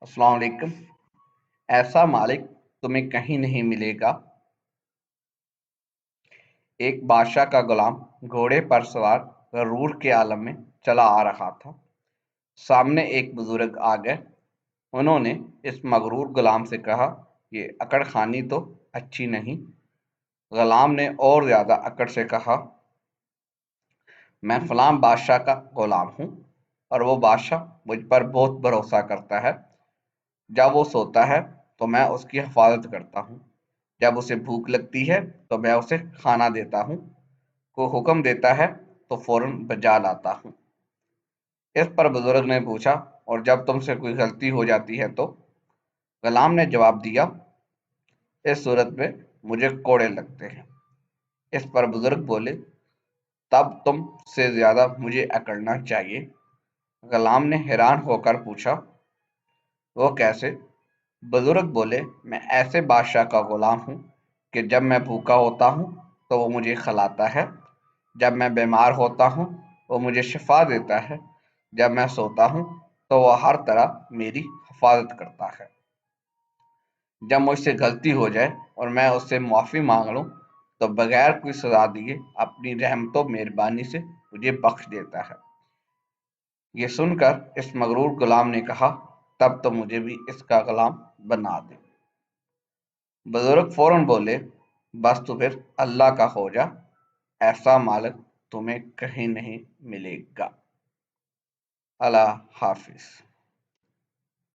अस्सलाम वालेकुम। ऐसा मालिक तुम्हें कहीं नहीं मिलेगा। एक बादशाह का गुलाम घोड़े पर सवार गरूर के आलम में चला आ रहा था। सामने एक बुजुर्ग आ गए। उन्होंने इस मगरूर गुलाम से कहा, ये अकड़ खानी तो अच्छी नहीं। गुलाम ने और ज्यादा अकड़ से कहा, मैं फलां बादशाह का गुलाम हूँ और वो बादशाह मुझ पर बहुत भरोसा करता है। जब वो सोता है तो मैं उसकी हिफाजत करता हूँ। जब उसे भूख लगती है तो मैं उसे खाना देता हूँ। को हुक्म देता है तो फौरन बजा लाता हूँ। इस पर बुजुर्ग ने पूछा, और जब तुमसे कोई गलती हो जाती है तो? गुलाम ने जवाब दिया, इस सूरत में मुझे कोड़े लगते हैं। इस पर बुजुर्ग बोले, तब तुम से ज्यादा मुझे अकड़ना चाहिए। गुलाम ने हैरान होकर पूछा, वो कैसे? बुजुर्ग बोले, मैं ऐसे बादशाह का गुलाम हूँ कि जब मैं भूखा होता हूँ तो वो मुझे खिलाता है। जब मैं बीमार होता हूँ वो मुझे शिफा देता है। जब मैं सोता हूँ तो वो हर तरह मेरी हिफाजत करता है। जब मुझसे गलती हो जाए और मैं उससे माफ़ी मांग लूँ तो बगैर कोई सजा दिए अपनी रहमत व मेहरबानी से मुझे बख्श देता है। ये सुनकर इस मगरूर गुलाम ने कहा, तब तो मुझे भी इसका गुलाम बना दे। बुजुर्ग फौरन बोले, बस तू फिर अल्लाह का हो जा। ऐसा मालिक तुम्हें कहीं नहीं मिलेगा। अल्लाह हाफिज।